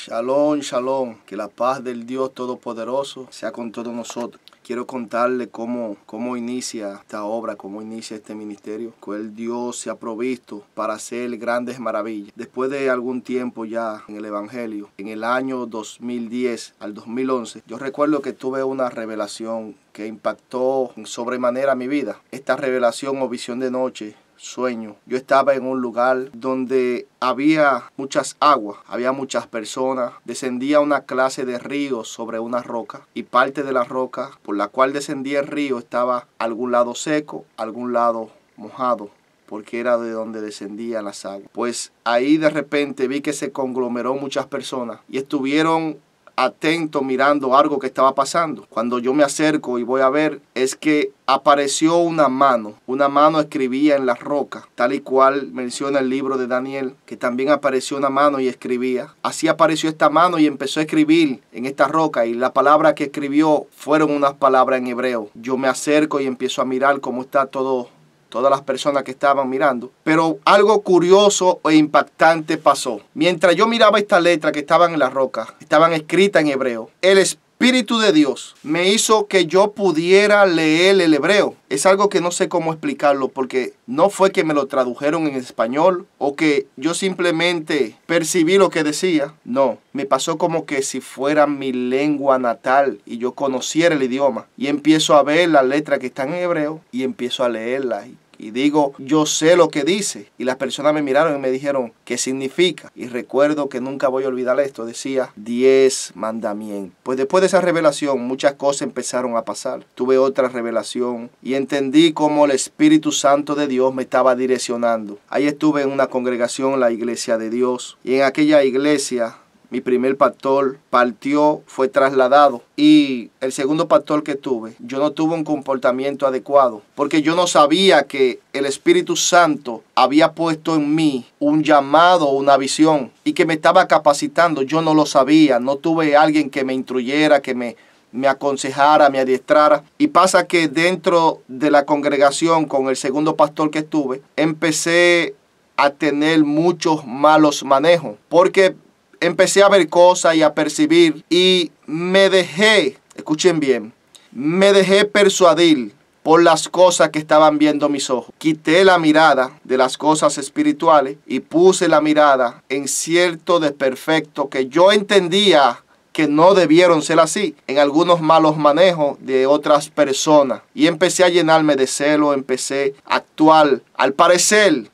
Shalom, shalom. Que la paz del Dios Todopoderoso sea con todos nosotros. Quiero contarle cómo inicia esta obra, cómo inicia este ministerio, que el Dios se ha provisto para hacer grandes maravillas. Después de algún tiempo ya en el Evangelio, en el año 2010 al 2011, yo recuerdo que tuve una revelación que impactó sobremanera mi vida. Esta revelación o visión de noche, sueño. Yo estaba en un lugar donde había muchas aguas, había muchas personas, descendía una clase de río sobre una roca y parte de la roca por la cual descendía el río estaba algún lado seco, algún lado mojado, porque era de donde descendían las aguas. Pues ahí de repente vi que se conglomeró muchas personas y estuvieron atento mirando algo que estaba pasando. Cuando yo me acerco y voy a ver, es que apareció una mano escribía en la roca, tal y cual menciona el libro de Daniel, que también apareció una mano y escribía. Así apareció esta mano y empezó a escribir en esta roca, y la palabra que escribió fueron unas palabras en hebreo. Yo me acerco y empiezo a mirar cómo está todas las personas que estaban mirando. Pero algo curioso e impactante pasó. Mientras yo miraba esta letra que estaban en la roca, estaban escritas en hebreo, el Espíritu de Dios me hizo que yo pudiera leer el hebreo. Es algo que no sé cómo explicarlo, porque no fue que me lo tradujeron en español o que yo simplemente percibí lo que decía. No, me pasó como que si fuera mi lengua natal y yo conociera el idioma. Y empiezo a ver las letras que están en hebreo y empiezo a leerlas. Y digo, yo sé lo que dice. Y las personas me miraron y me dijeron, ¿qué significa? Y recuerdo que nunca voy a olvidar esto. Decía, 10 mandamientos. Pues después de esa revelación, muchas cosas empezaron a pasar. Tuve otra revelación y entendí cómo el Espíritu Santo de Dios me estaba direccionando. Ahí estuve en una congregación, la Iglesia de Dios. Y en aquella iglesia, mi primer pastor partió, fue trasladado, y el segundo pastor que tuve, yo no tuve un comportamiento adecuado, porque yo no sabía que el Espíritu Santo había puesto en mí un llamado, una visión, y que me estaba capacitando. Yo no lo sabía, no tuve alguien que me instruyera, que me aconsejara, me adiestrara. Y pasa que dentro de la congregación, con el segundo pastor que estuve, empecé a tener muchos malos manejos, porque empecé a ver cosas y a percibir, y me dejé, escuchen bien, me dejé persuadir por las cosas que estaban viendo mis ojos. Quité la mirada de las cosas espirituales y puse la mirada en cierto desperfecto que yo entendía que no debieron ser así, en algunos malos manejos de otras personas. Y empecé a llenarme de celo, empecé a actuar,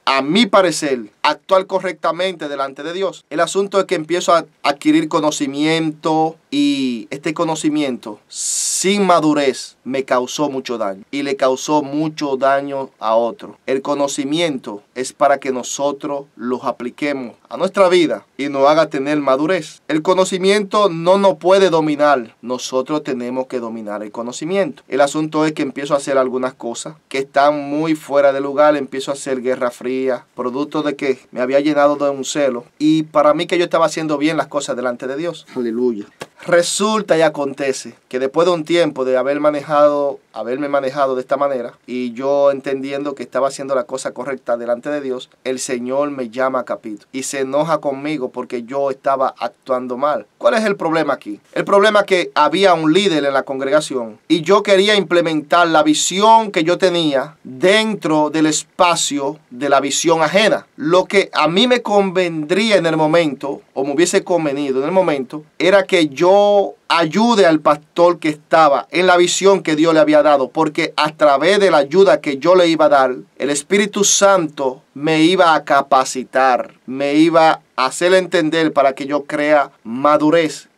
a mi parecer, actuar correctamente delante de Dios. El asunto es que empiezo a adquirir conocimiento, y este conocimiento sin madurez me causó mucho daño y le causó mucho daño a otro. El conocimiento es para que nosotros los apliquemos a nuestra vida y nos haga tener madurez. El conocimiento no nos puede dominar, nosotros tenemos que dominar el conocimiento. El asunto es que empiezo a hacer algunas cosas que están muy fuera de lugar. Empiezo a hacer guerra fría, producto de que me había llenado de un celo, y para mí que yo estaba haciendo bien las cosas delante de Dios. Aleluya. Resulta y acontece que después de un tiempo de haberme manejado de esta manera, y yo entendiendo que estaba haciendo la cosa correcta delante de Dios, el Señor me llama a capítulo y se enoja conmigo porque yo estaba actuando mal. ¿Cuál es el problema aquí? El problema es que había un líder en la congregación y yo quería implementar la visión que yo tenía dentro del espacio de la visión ajena. Lo que a mí me convendría en el momento, o me hubiese convenido en el momento, era que yo ayude al pastor que estaba en la visión que Dios le había dado, porque a través de la ayuda que yo le iba a dar, el Espíritu Santo me iba a capacitar, me iba a hacer entender para que yo cree madurez.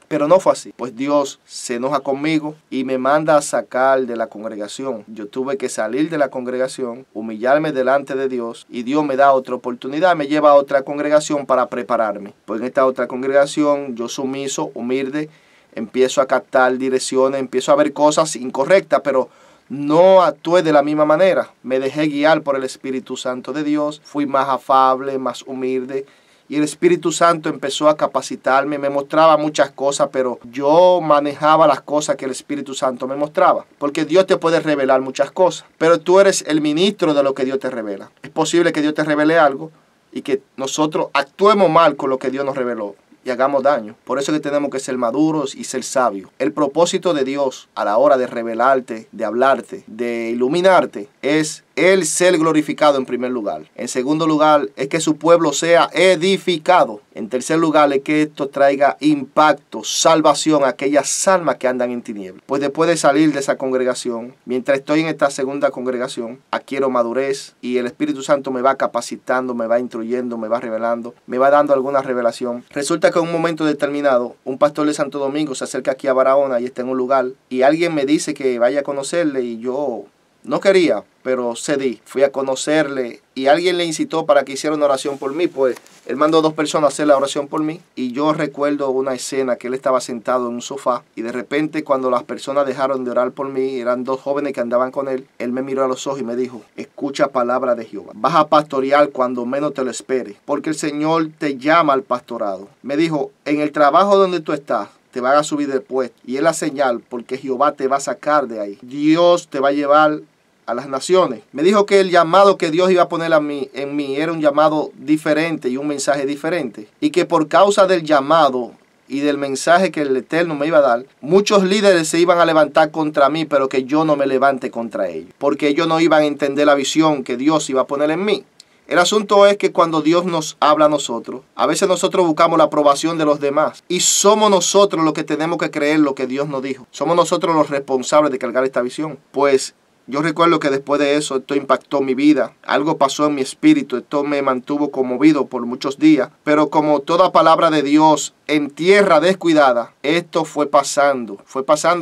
Pero no fue así, pues Dios se enoja conmigo y me manda a sacar de la congregación. Yo tuve que salir de la congregación, humillarme delante de Dios, y Dios me da otra oportunidad, me lleva a otra congregación para prepararme. Pues en esta otra congregación, yo sumiso, humilde, empiezo a captar direcciones, empiezo a ver cosas incorrectas, pero no actué de la misma manera. Me dejé guiar por el Espíritu Santo de Dios, fui más afable, más humilde, y el Espíritu Santo empezó a capacitarme, me mostraba muchas cosas, pero yo manejaba las cosas que el Espíritu Santo me mostraba, porque Dios te puede revelar muchas cosas, pero tú eres el ministro de lo que Dios te revela. Es posible que Dios te revele algo y que nosotros actuemos mal con lo que Dios nos reveló. y hagamos daño. Por eso es que tenemos que ser maduros y ser sabios. El propósito de Dios a la hora de revelarte, de hablarte, de iluminarte, es Él ser glorificado en primer lugar. En segundo lugar, es que su pueblo sea edificado. En tercer lugar, es que esto traiga impacto, salvación a aquellas almas que andan en tinieblas. Pues después de salir de esa congregación, mientras estoy en esta segunda congregación, adquiero madurez y el Espíritu Santo me va capacitando, me va instruyendo, me va revelando, me va dando alguna revelación. Resulta que en un momento determinado, un pastor de Santo Domingo se acerca aquí a Barahona y está en un lugar y alguien me dice que vaya a conocerle y yo no quería, pero cedí. Fui a conocerle y alguien le incitó para que hiciera una oración por mí. Pues él mandó 2 personas a hacer la oración por mí. Y yo recuerdo una escena que él estaba sentado en un sofá. Y de repente cuando las personas dejaron de orar por mí, eran 2 jóvenes que andaban con él. Él me miró a los ojos y me dijo: escucha palabra de Jehová. Vas a pastorear cuando menos te lo esperes, porque el Señor te llama al pastorado. Me dijo: en el trabajo donde tú estás, te van a subir de puesto. Y es la señal, porque Jehová te va a sacar de ahí. Dios te va a llevar a las naciones. Me dijo que el llamado que Dios iba a poner en mí era un llamado diferente y un mensaje diferente. Y que por causa del llamado y del mensaje que el Eterno me iba a dar, muchos líderes se iban a levantar contra mí, pero que yo no me levante contra ellos. Porque ellos no iban a entender la visión que Dios iba a poner en mí. El asunto es que cuando Dios nos habla a nosotros, a veces nosotros buscamos la aprobación de los demás. Y somos nosotros los que tenemos que creer lo que Dios nos dijo. Somos nosotros los responsables de cargar esta visión. Pues yo recuerdo que después de eso, esto impactó mi vida. Algo pasó en mi espíritu. Esto me mantuvo conmovido por muchos días. Pero como toda palabra de Dios en tierra descuidada, esto fue pasando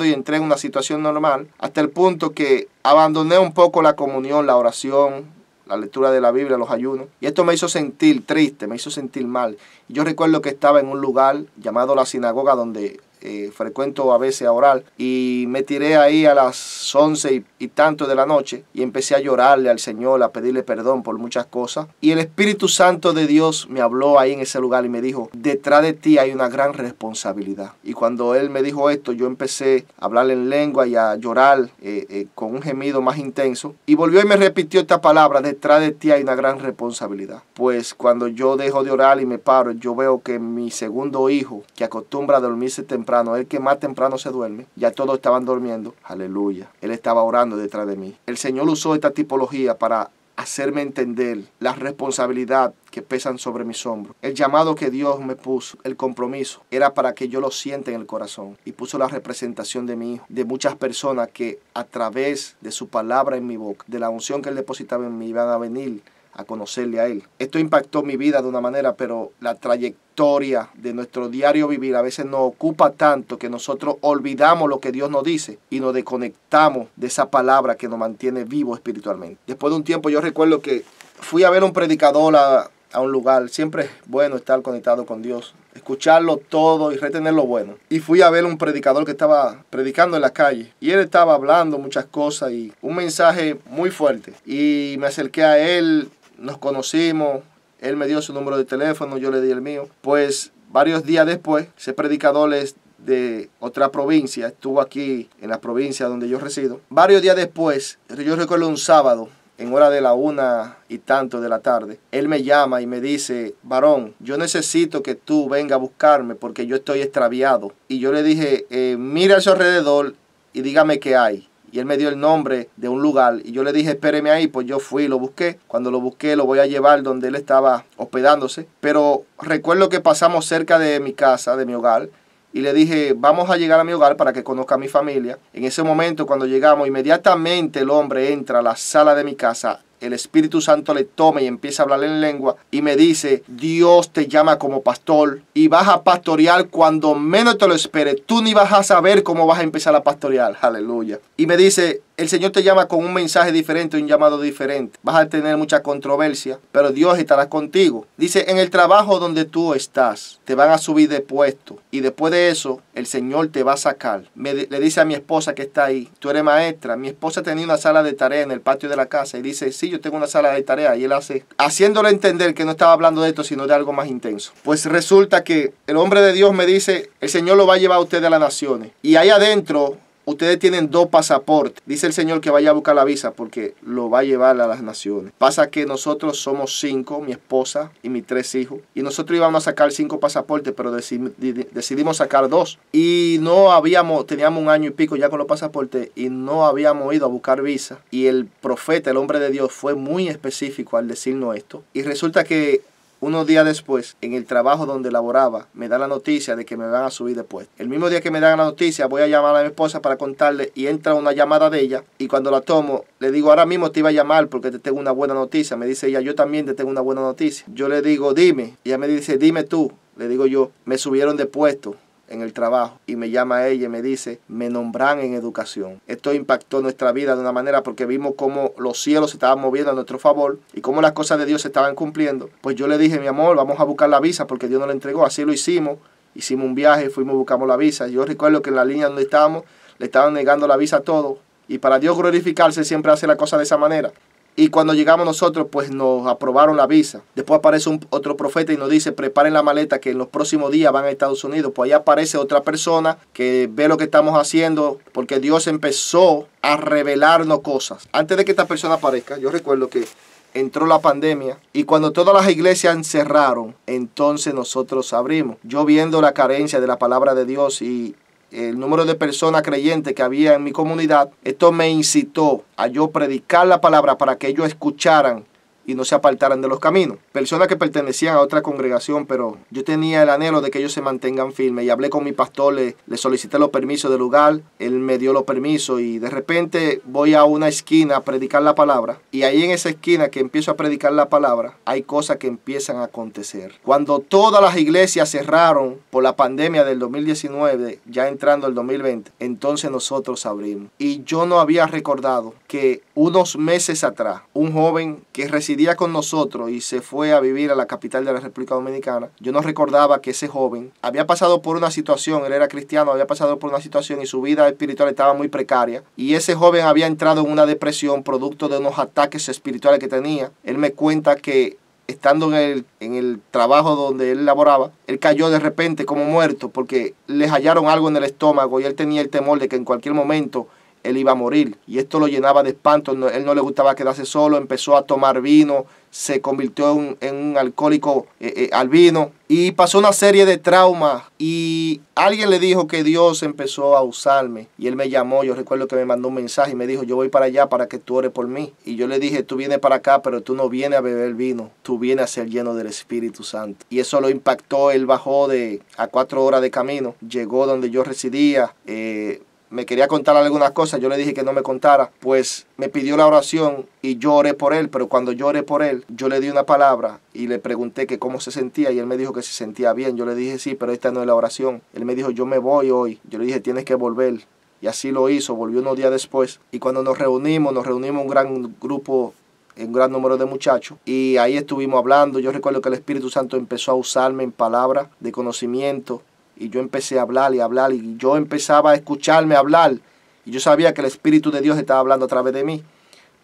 y entré en una situación normal. Hasta el punto que abandoné un poco la comunión, la oración, la lectura de la Biblia, los ayunos. Y esto me hizo sentir triste, me hizo sentir mal. Yo recuerdo que estaba en un lugar llamado la sinagoga donde frecuento a veces a orar, y me tiré ahí a las 11 y tanto de la noche y empecé a llorarle al Señor, a pedirle perdón por muchas cosas. Y el Espíritu Santo de Dios me habló ahí en ese lugar y me dijo: detrás de ti hay una gran responsabilidad. Y cuando Él me dijo esto, yo empecé a hablar en lengua y a llorar con un gemido más intenso. Y volvió y me repitió esta palabra: detrás de ti hay una gran responsabilidad. Pues cuando yo dejo de orar y me paro, yo veo que mi segundo hijo, que acostumbra a dormirse temprano, el que más temprano se duerme, ya todos estaban durmiendo. Aleluya. Él estaba orando detrás de mí. El Señor usó esta tipología para hacerme entender la responsabilidad que pesan sobre mis hombros. El llamado que Dios me puso, el compromiso, era para que yo lo sienta en el corazón. Y puso la representación de mi hijo, de muchas personas que a través de su palabra en mi boca, de la unción que Él depositaba en mí, iban a venir a conocerle a Él. Esto impactó mi vida de una manera, pero la trayectoria de nuestro diario vivir a veces nos ocupa tanto que nosotros olvidamos lo que Dios nos dice y nos desconectamos de esa palabra que nos mantiene vivos espiritualmente. Después de un tiempo yo recuerdo que fui a ver a un predicador a un lugar. Siempre es bueno estar conectado con Dios, escucharlo todo y retener lo bueno. Y fui a ver a un predicador que estaba predicando en la calle y él estaba hablando muchas cosas y un mensaje muy fuerte. Y me acerqué a él, nos conocimos, él me dio su número de teléfono, yo le di el mío. Pues varios días después, ese predicador es de otra provincia, estuvo aquí en la provincia donde yo resido. Varios días después, yo recuerdo un sábado, en hora de la 1 y tanto de la tarde, él me llama y me dice: varón, yo necesito que tú vengas a buscarme porque yo estoy extraviado. Y yo le dije: mira a su alrededor y dígame qué hay. Y él me dio el nombre de un lugar y yo le dije: espéreme ahí. Pues yo fui y lo busqué. Cuando lo busqué, lo voy a llevar donde él estaba hospedándose. Pero recuerdo que pasamos cerca de mi casa, de mi hogar, y le dije: vamos a llegar a mi hogar para que conozca a mi familia. En ese momento, cuando llegamos, inmediatamente el hombre entra a la sala de mi casa. El Espíritu Santo le toma y empieza a hablarle en lengua y me dice: Dios te llama como pastor y vas a pastorear cuando menos te lo esperes. Tú ni vas a saber cómo vas a empezar a pastorear. Aleluya. Y me dice: el Señor te llama con un mensaje diferente, un llamado diferente. Vas a tener mucha controversia, pero Dios estará contigo. Dice: en el trabajo donde tú estás, te van a subir de puesto. Y después de eso, el Señor te va a sacar. Le dice a mi esposa que está ahí: tú eres maestra. Mi esposa tenía una sala de tarea en el patio de la casa. Y dice: sí, yo tengo una sala de tarea. Y él haciéndole entender que no estaba hablando de esto, sino de algo más intenso. Pues resulta que el hombre de Dios me dice: el Señor lo va a llevar a usted a las naciones. Y ahí adentro, ustedes tienen 2 pasaportes. Dice el Señor que vaya a buscar la visa porque lo va a llevar a las naciones. Pasa que nosotros somos 5, mi esposa y mis 3 hijos. Y nosotros íbamos a sacar 5 pasaportes, pero decidimos sacar 2. Y teníamos 1 año y pico ya con los pasaportes y no habíamos ido a buscar visa. Y el profeta, el hombre de Dios, fue muy específico al decirnos esto. Y resulta que unos días después, en el trabajo donde laboraba, me da la noticia de que me van a subir de puesto. El mismo día que me dan la noticia, voy a llamar a mi esposa para contarle y entra una llamada de ella. Y cuando la tomo, le digo, ahora mismo te iba a llamar porque te tengo una buena noticia. Me dice ella, yo también te tengo una buena noticia. Yo le digo, dime. Y ella me dice, dime tú. Le digo yo, me subieron de puesto en el trabajo. Y me llama ella y me dice, me nombran en educación. Esto impactó nuestra vida de una manera porque vimos cómo los cielos se estaban moviendo a nuestro favor y cómo las cosas de Dios se estaban cumpliendo. Pues yo le dije, mi amor, vamos a buscar la visa porque Dios nos la entregó. Así lo hicimos. Hicimos un viaje, fuimos, buscamos la visa. Yo recuerdo que en la línea donde estábamos, le estaban negando la visa a todos. Y para Dios glorificarse siempre hace la cosa de esa manera. Y cuando llegamos nosotros, pues nos aprobaron la visa. Después aparece otro profeta y nos dice, preparen la maleta que en los próximos días van a Estados Unidos. Pues ahí aparece otra persona que ve lo que estamos haciendo porque Dios empezó a revelarnos cosas. Antes de que esta persona aparezca, yo recuerdo que entró la pandemia y cuando todas las iglesias encerraron, entonces nosotros abrimos. Yo viendo la carencia de la palabra de Dios y el número de personas creyentes que había en mi comunidad, esto me incitó a yo predicar la palabra para que ellos escucharan y no se apartaran de los caminos. Personas que pertenecían a otra congregación, pero yo tenía el anhelo de que ellos se mantengan firmes y hablé con mi pastor, le solicité los permisos del lugar, él me dio los permisos y de repente voy a una esquina a predicar la palabra y ahí en esa esquina que empiezo a predicar la palabra hay cosas que empiezan a acontecer. Cuando todas las iglesias cerraron por la pandemia del 2019, ya entrando el 2020, entonces nosotros abrimos. Y yo no había recordado que unos meses atrás, un joven que residía con nosotros y se fue a vivir a la capital de la República Dominicana, yo no recordaba que ese joven había pasado por una situación, él era cristiano, había pasado por una situación y su vida espiritual estaba muy precaria y ese joven había entrado en una depresión producto de unos ataques espirituales que tenía. Él me cuenta que estando en el trabajo donde él laboraba, él cayó de repente como muerto porque le hallaron algo en el estómago y él tenía el temor de que en cualquier momento él iba a morir. Y esto lo llenaba de espanto. Él no le gustaba quedarse solo, empezó a tomar vino, se convirtió en un alcohólico al vino y pasó una serie de traumas. Y alguien le dijo que Dios empezó a usarme. Y él me llamó, yo recuerdo que me mandó un mensaje y me dijo, yo voy para allá para que tú ores por mí. Y yo le dije, tú vienes para acá, pero tú no vienes a beber vino, tú vienes a ser lleno del Espíritu Santo. Y eso lo impactó. Él bajó a 4 horas de camino, llegó donde yo residía, me quería contar algunas cosas, yo le dije que no me contara, pues me pidió la oración y yo oré por él, pero cuando yo oré por él, yo le di una palabra y le pregunté que cómo se sentía y él me dijo que se sentía bien. Yo le dije, sí, pero esta no es la oración. Él me dijo, yo me voy hoy. Yo le dije, tienes que volver. Y así lo hizo, volvió unos días después. Y cuando nos reunimos un gran grupo, un gran número de muchachos, y ahí estuvimos hablando. Yo recuerdo que el Espíritu Santo empezó a usarme en palabras de conocimiento. Y yo empecé a hablar y hablar y yo empezaba a escucharme hablar. Y yo sabía que el Espíritu de Dios estaba hablando a través de mí.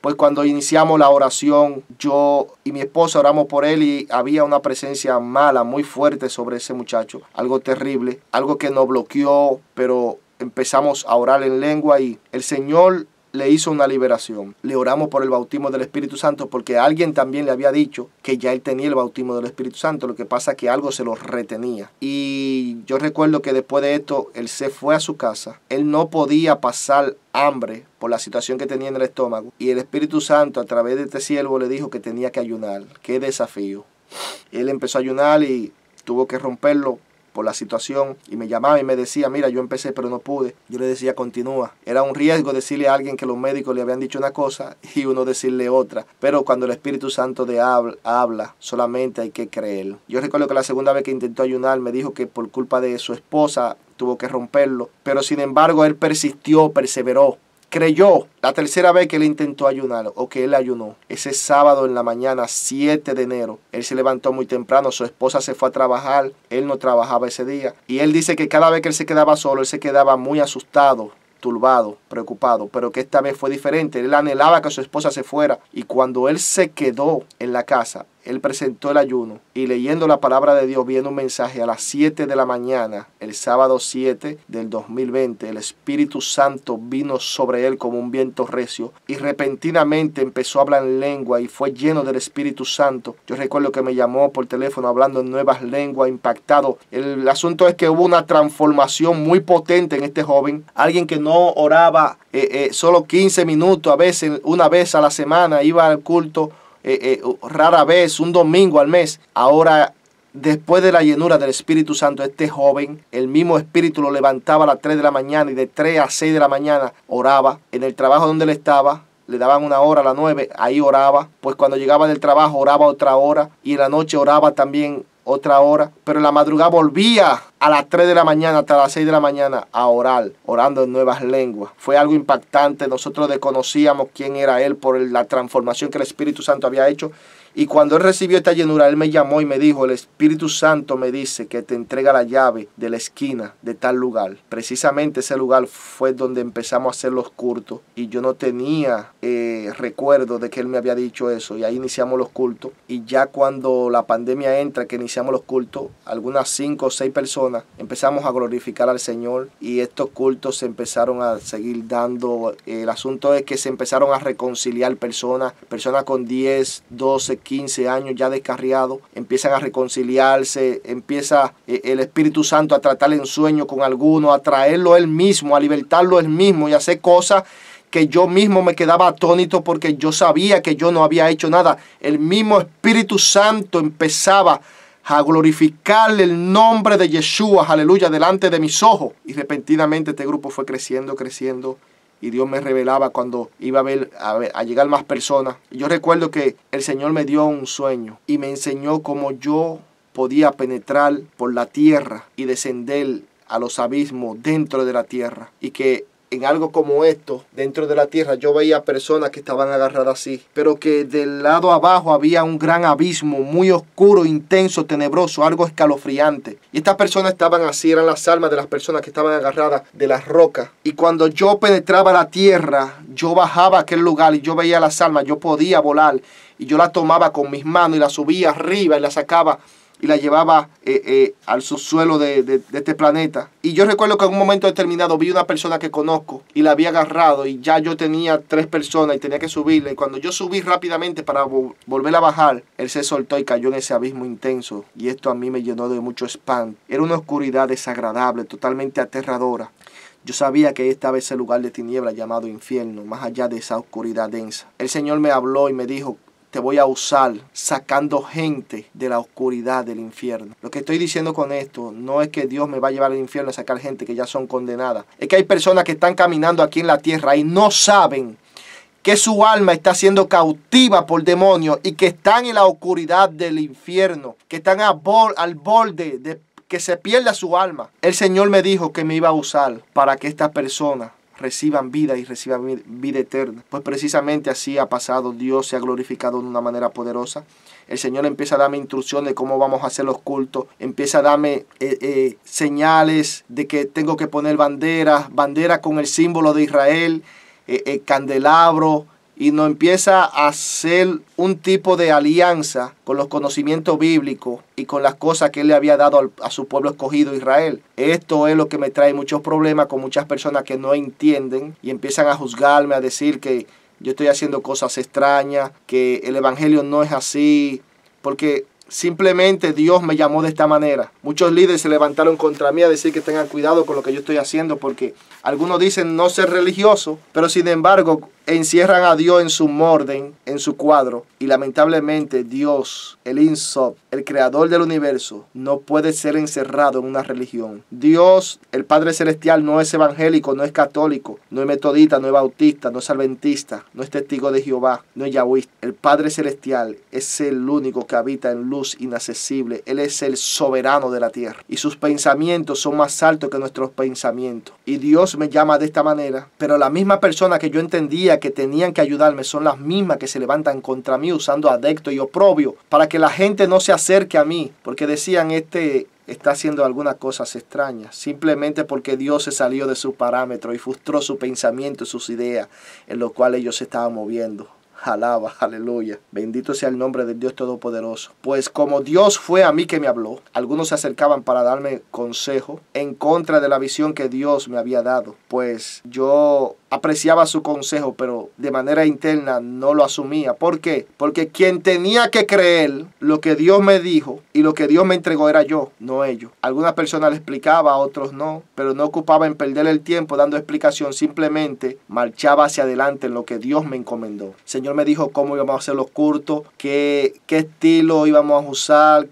Pues cuando iniciamos la oración, yo y mi esposa oramos por él y había una presencia mala, muy fuerte sobre ese muchacho. Algo terrible, algo que nos bloqueó, pero empezamos a orar en lengua y el Señor le hizo una liberación. Le oramos por el bautismo del Espíritu Santo porque alguien también le había dicho que ya él tenía el bautismo del Espíritu Santo. Lo que pasa es que algo se lo retenía. Y yo recuerdo que después de esto, él se fue a su casa. Él no podía pasar hambre por la situación que tenía en el estómago. Y el Espíritu Santo a través de este siervo le dijo que tenía que ayunar. ¡Qué desafío! Él empezó a ayunar y tuvo que romperlo por la situación y me llamaba y me decía, mira, yo empecé pero no pude. Yo le decía, continúa. Era un riesgo decirle a alguien que los médicos le habían dicho una cosa y uno decirle otra, pero cuando el Espíritu Santo habla, solamente hay que creer. Yo recuerdo que la segunda vez que intentó ayunar me dijo que por culpa de su esposa tuvo que romperlo, pero sin embargo él persistió, perseveró. Creyó. La tercera vez que él intentó ayunar o que él ayunó, ese sábado en la mañana, 7 de enero, él se levantó muy temprano, su esposa se fue a trabajar, él no trabajaba ese día. Y él dice que cada vez que él se quedaba solo, él se quedaba muy asustado, turbado, preocupado, pero que esta vez fue diferente. Él anhelaba que su esposa se fuera y cuando él se quedó en la casa, él presentó el ayuno y leyendo la palabra de Dios, viendo un mensaje a las 7 de la mañana, el sábado 7 del 2020, el Espíritu Santo vino sobre él como un viento recio y repentinamente empezó a hablar en lengua y fue lleno del Espíritu Santo. Yo recuerdo que me llamó por teléfono hablando en nuevas lenguas, impactado. El asunto es que hubo una transformación muy potente en este joven, alguien que no oraba solo 15 minutos, a veces una vez a la semana, iba al culto rara vez, un domingo al mes. Ahora, después de la llenura del Espíritu Santo, este joven, el mismo Espíritu lo levantaba a las 3 de la mañana y de 3 a 6 de la mañana oraba. En el trabajo donde él estaba, le daban una hora a las 9, ahí oraba. Pues cuando llegaba del trabajo oraba otra hora y en la noche oraba también otra hora, pero en la madrugada volvía a las 3 de la mañana hasta las 6 de la mañana a orar, orando en nuevas lenguas. Fue algo impactante. Nosotros desconocíamos quién era él por la transformación que el Espíritu Santo había hecho. Y cuando él recibió esta llenura, él me llamó y me dijo: el Espíritu Santo me dice que te entrega la llave de la esquina de tal lugar. Precisamente ese lugar fue donde empezamos a hacer los cultos. Y yo no tenía recuerdo de que él me había dicho eso. Y ahí iniciamos los cultos. Y ya cuando la pandemia entra, que iniciamos los cultos, algunas 5 o 6 personas empezamos a glorificar al Señor. Y estos cultos se empezaron a seguir dando. El asunto es que se empezaron a reconciliar personas con 10, 12, 15 años ya descarriados, empiezan a reconciliarse, empieza el Espíritu Santo a tratar en sueño con algunos, a traerlo él mismo, a libertarlo él mismo y a hacer cosas que yo mismo me quedaba atónito porque yo sabía que yo no había hecho nada. El mismo Espíritu Santo empezaba a glorificar el nombre de Yeshua, aleluya, delante de mis ojos. Y repentinamente este grupo fue creciendo. Y Dios me revelaba cuando iba a llegar más personas. Yo recuerdo que el Señor me dio un sueño y me enseñó cómo yo podía penetrar por la tierra y descender a los abismos dentro de la tierra. Y que en algo como esto, dentro de la tierra, yo veía personas que estaban agarradas así, pero que del lado abajo había un gran abismo, muy oscuro, intenso, tenebroso, algo escalofriante. Y estas personas estaban así, eran las almas de las personas que estaban agarradas de las rocas. Y cuando yo penetraba la tierra, yo bajaba a aquel lugar y yo veía las almas, yo podía volar. Y yo las tomaba con mis manos y las subía arriba y las sacaba y la llevaba al subsuelo de este planeta. Y yo recuerdo que en un momento determinado vi una persona que conozco y la había agarrado y ya yo tenía 3 personas y tenía que subirla. Y cuando yo subí rápidamente para volver a bajar, él se soltó y cayó en ese abismo intenso. Y esto a mí me llenó de mucho espanto. Era una oscuridad desagradable, totalmente aterradora. Yo sabía que estaba ese lugar de tinieblas llamado infierno, más allá de esa oscuridad densa. El Señor me habló y me dijo: te voy a usar sacando gente de la oscuridad del infierno. Lo que estoy diciendo con esto no es que Dios me va a llevar al infierno a sacar gente que ya son condenadas. Es que hay personas que están caminando aquí en la tierra y no saben que su alma está siendo cautiva por demonios y que están en la oscuridad del infierno, que están al borde de que se pierda su alma. El Señor me dijo que me iba a usar para que estas personas reciban vida y reciban vida eterna. Pues precisamente así ha pasado. Dios se ha glorificado de una manera poderosa. El Señor empieza a darme instrucciones de cómo vamos a hacer los cultos. Empieza a darme señales de que tengo que poner banderas con el símbolo de Israel, candelabro. Y nos empieza a hacer un tipo de alianza con los conocimientos bíblicos y con las cosas que Él le había dado a su pueblo escogido Israel. Esto es lo que me trae muchos problemas con muchas personas que no entienden y empiezan a juzgarme, a decir que yo estoy haciendo cosas extrañas, que el evangelio no es así, porque simplemente Dios me llamó de esta manera. Muchos líderes se levantaron contra mí a decir que tengan cuidado con lo que yo estoy haciendo, porque algunos dicen no ser religioso, pero sin embargo encierran a Dios en su orden, en su cuadro. Y lamentablemente Dios, el Ein Sof, el creador del universo, no puede ser encerrado en una religión. Dios, el Padre Celestial, no es evangélico, no es católico, no es metodista, no es bautista, no es adventista, no es testigo de Jehová, no es yahwista. El Padre Celestial es el único que habita en luz inaccesible. Él es el soberano de la tierra y sus pensamientos son más altos que nuestros pensamientos. Y Dios me llama de esta manera, pero la misma persona que yo entendía que tenían que ayudarme son las mismas que se levantan contra mí usando adecto y oprobio para que la gente no se acerque a mí, porque decían está haciendo algunas cosas extrañas, simplemente porque Dios se salió de su parámetro y frustró su pensamiento y sus ideas en los cuales ellos se estaban moviendo. Alaba, aleluya. Bendito sea el nombre del Dios Todopoderoso. Pues como Dios fue a mí que me habló, algunos se acercaban para darme consejo en contra de la visión que Dios me había dado. Pues yo apreciaba su consejo, pero de manera interna no lo asumía. ¿Por qué? Porque quien tenía que creer lo que Dios me dijo y lo que Dios me entregó era yo, no ellos. Algunas personas le explicaba, a otros no, pero no ocupaba en perder el tiempo dando explicación, simplemente marchaba hacia adelante en lo que Dios me encomendó. El Señor me dijo cómo íbamos a hacer los cultos, qué estilo íbamos a usar,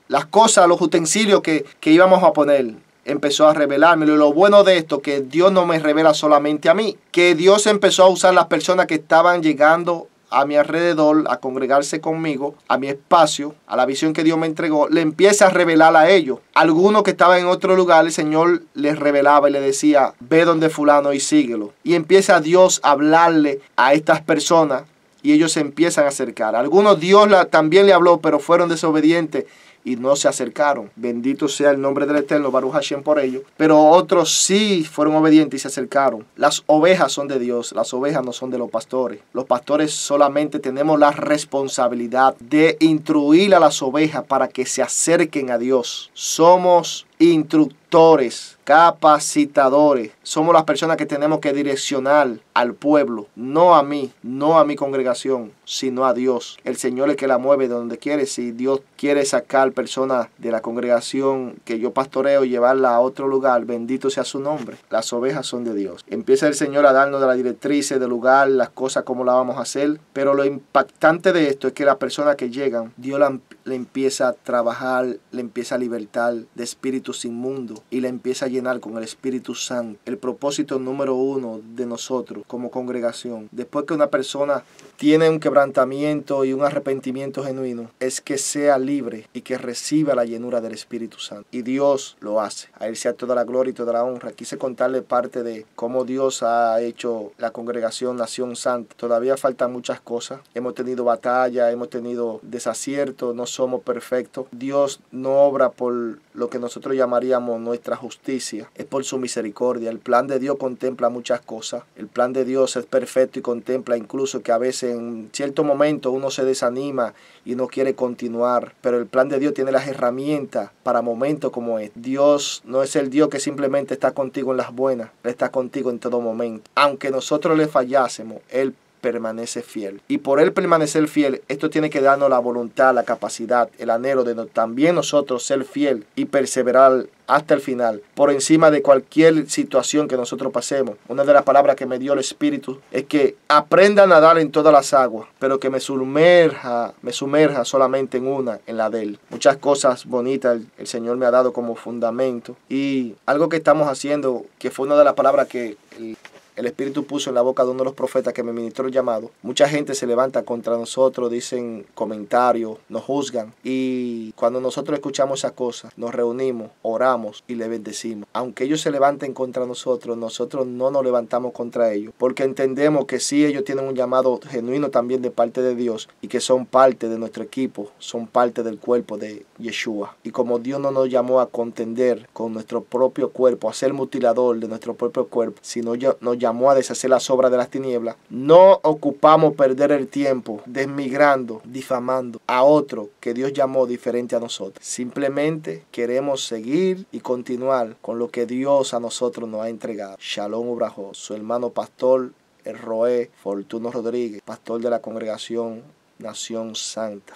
las cosas, los utensilios que íbamos a poner. Empezó a revelarme. Lo bueno de esto, que Dios no me revela solamente a mí, que Dios empezó a usar las personas que estaban llegando a mi alrededor, a congregarse conmigo, a mi espacio, a la visión que Dios me entregó, le empieza a revelar a ellos. Algunos que estaban en otro lugar, el Señor les revelaba y le decía, ve donde fulano y síguelo. Y empieza Dios a hablarle a estas personas y ellos se empiezan a acercar. Algunos Dios también le habló, pero fueron desobedientes y no se acercaron. Bendito sea el nombre del Eterno, Baruch Hashem, por ello. Pero otros sí fueron obedientes y se acercaron. Las ovejas son de Dios, las ovejas no son de los pastores. Los pastores solamente tenemos la responsabilidad de instruir a las ovejas para que se acerquen a Dios. Somos instructores, capacitadores. Somos las personas que tenemos que direccionar al pueblo, no a mí, no a mi congregación, sino a Dios. El Señor es que la mueve de donde quiere. Si Dios quiere sacar personas de la congregación que yo pastoreo y llevarla a otro lugar, bendito sea su nombre. Las ovejas son de Dios. Empieza el Señor a darnos de la directrices del lugar, las cosas, cómo las vamos a hacer. Pero lo impactante de esto es que las personas que llegan, Dios le empieza a trabajar, le empieza a libertar de espíritus inmundos y le empieza a llenar con el Espíritu Santo. El propósito número 1 de nosotros como congregación, después que una persona tiene un quebrantamiento y un arrepentimiento genuino, es que sea libre y que reciba la llenura del Espíritu Santo. Y Dios lo hace. A Él sea toda la gloria y toda la honra. Quise contarle parte de cómo Dios ha hecho la congregación Nación Santa. Todavía faltan muchas cosas. Hemos tenido batalla, hemos tenido desaciertos, no somos perfectos. Dios no obra por lo que nosotros llamaríamos nuestra justicia, es por su misericordia. El plan de Dios contempla muchas cosas. El plan de Dios es perfecto y contempla incluso que a veces en cierto momento uno se desanima y no quiere continuar, pero el plan de Dios tiene las herramientas para momentos como este. Dios no es el Dios que simplemente está contigo en las buenas, Él está contigo en todo momento. Aunque nosotros le fallásemos, Él permanece fiel. Y por Él permanecer fiel, esto tiene que darnos la voluntad, la capacidad, el anhelo de también nosotros ser fiel y perseverar hasta el final, por encima de cualquier situación que nosotros pasemos. Una de las palabras que me dio el Espíritu es que aprenda a nadar en todas las aguas, pero que me sumerja solamente en una, en la de Él. Muchas cosas bonitas el Señor me ha dado como fundamento, y algo que estamos haciendo, que fue una de las palabras que el Espíritu puso en la boca de uno de los profetas que me ministró el llamado. Mucha gente se levanta contra nosotros, dicen comentarios, nos juzgan. Y cuando nosotros escuchamos esas cosas, nos reunimos, oramos y le bendecimos. Aunque ellos se levanten contra nosotros, nosotros no nos levantamos contra ellos. Porque entendemos que sí, ellos tienen un llamado genuino también de parte de Dios y que son parte de nuestro equipo, son parte del cuerpo de Yeshua. Y como Dios no nos llamó a contender con nuestro propio cuerpo, a ser mutilador de nuestro propio cuerpo, sino nos llamó a deshacer las obras de las tinieblas, no ocupamos perder el tiempo desmigrando, difamando a otro que Dios llamó diferente a nosotros. Simplemente queremos seguir y continuar con lo que Dios a nosotros nos ha entregado. Shalom Ubrajos, su hermano pastor el Roé Fortuno Rodríguez, pastor de la congregación Nación Santa.